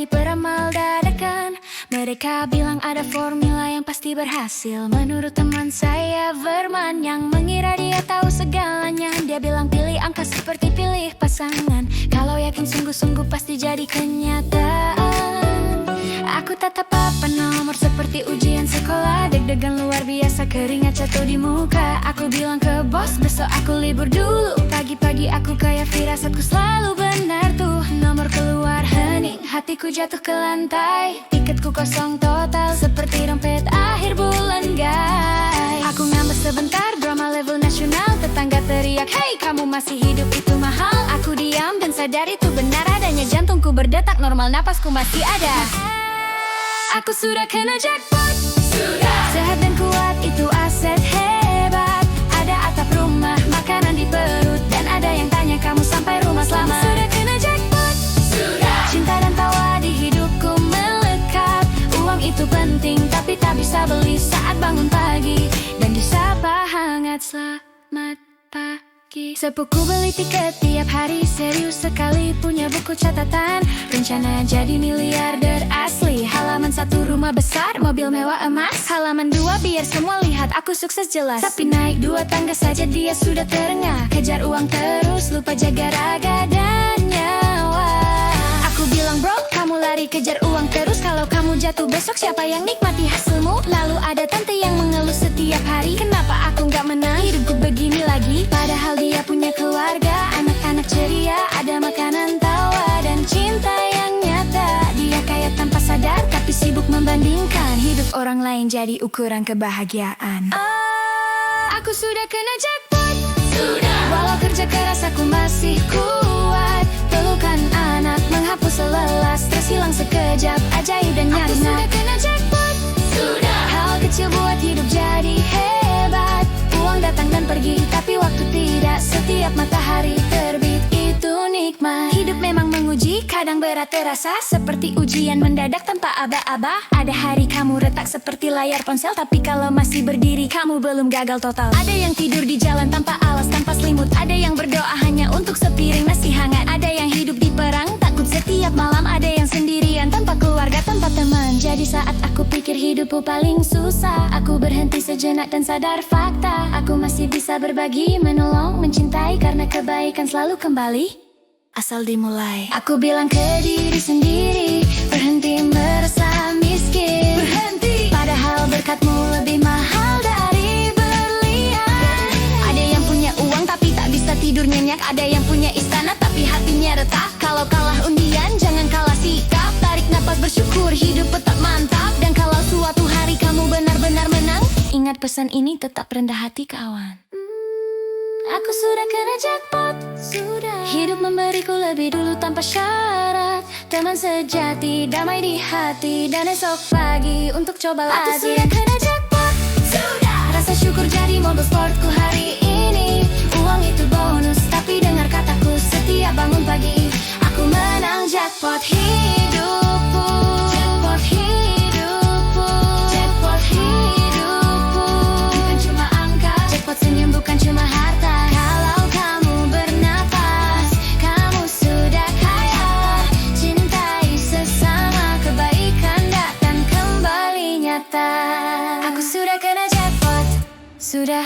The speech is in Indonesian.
jadi peramal dadakan. Mereka bilang ada formula yang pasti berhasil. Menurut teman saya Verman yang mengira dia tahu segalanya. Dia bilang pilih angka seperti pilih pasangan. Kalau yakin sungguh-sungguh pasti jadi kenyataan. Aku tatap papan nomor seperti ujian sekolah. Deg-degan luar biasa, keringat jatuh di muka. Aku bilang ke bos besok aku libur dulu. Pagi-pagi aku kayak firasatku selalu benar tuh. Nomor keluar hening, hatiku jatuh ke lantai. Tiketku kosong total seperti dompet akhir bulan guys. Aku ngambek sebentar, drama level nasional. Tetangga teriak, hey kamu masih hidup itu mahal. Aku diam dan sadar itu benar adanya. Jantungku berdetak normal, napasku masih ada. Aku sudah kena jackpot. Sehat dan kuat itu aset hebat. Ada atap rumah, makanan di perut. Dan ada yang tanya kamu sampai rumah selamat. Sudah kena jackpot. Cinta dan tawa di hidupku melekat. Uang itu penting tapi tak bisa beli saat bangun pagi dan disapa hangat selamat pagi. Sepuku beli tiket tiap hari, serius sekali punya buku catatan. Rencana jadi miliarder asli. Halaman 1 rumah besar, mobil mewah emas. Halaman 2 biar semua lihat aku sukses jelas. Tapi naik 2 tangga saja dia sudah terengah. Kejar uang terus, lupa jaga raga dan nyawa. Aku bilang bro, kamu lari kejar uang terus. Kalau kamu jatuh besok siapa yang nikmati hasilmu? Lalu ada tante yang mengeluh setiap hari. Kenapa aku gak menang, hidupku begini lagi. Padahal dia punya keluarga, anak-anak ceria. Ada makanan, tawa, dan cinta yang nyata. Dia kaya tanpa sadar, tapi sibuk membandingkan. Hidup orang lain jadi ukuran kebahagiaan. Aku sudah kena jackpot. Walau kerja keras aku masih kuat. Pelukan anak menghapus lelah. Stres hilang sekejap, ajaib dan nyata. Aku sudah kena jackpot. Hal kecil buat hidup jadi hebat. Uang datang dan pergi, tapi waktu tidak. Setiap matahari terbit itu nikmat. Hidup memang menguji, kadang berat terasa. Seperti ujian mendadak tanpa aba-aba. Ada hari kamu retak seperti layar ponsel. Tapi kalau masih berdiri kamu belum gagal total. Ada yang tidur di jalan tanpa alas, tanpa selimut. Ada yang berdoa hanya untuk sepiring nasi hangat. Ada yang hidup di perang, takut setiap malam. Ada yang sendirian tanpa keluarga, tanpa teman. Jadi saat aku pikir hidupku paling susah, aku berhenti sejenak dan sadar fakta. Aku masih bisa berbagi, menolong, mencintai. Karena kebaikan selalu kembali asal dimulai. Aku bilang ke diri sendiri, berhenti merasa miskin. Berhenti, padahal berkatmu lebih mahal dari berlian. Ada yang punya uang tapi tak bisa tidur nyenyak. Ada yang punya istana tapi hatinya retak. Kalau kalah undian jangan kalah sikap. Tarik napas bersyukur, hidup tetap mantap. Dan kalau suatu hari kamu benar-benar menang, ingat pesan ini, tetap rendah hati kawan. Aku sudah kena jackpot. Hidup memberiku lebih dulu tanpa syarat. Teman sejati, damai di hati. Dan esok pagi untuk coba lagi. Aku sudah kena jackpot. Rasa syukur jadi mobil sportku hari ini. Uang itu bonus, tapi dengar kataku setiap bangun pagi. Aku menang jackpot hidupku. Jackpot hidupku. Jackpot hidupku. Bukan cuma angka, jackpot senyum bukan cuma harta. Kalau kamu bernapas, kamu sudah kaya. Cintai sesama, kebaikan datang kembali nyata. Aku sudah kena jackpot. Sudah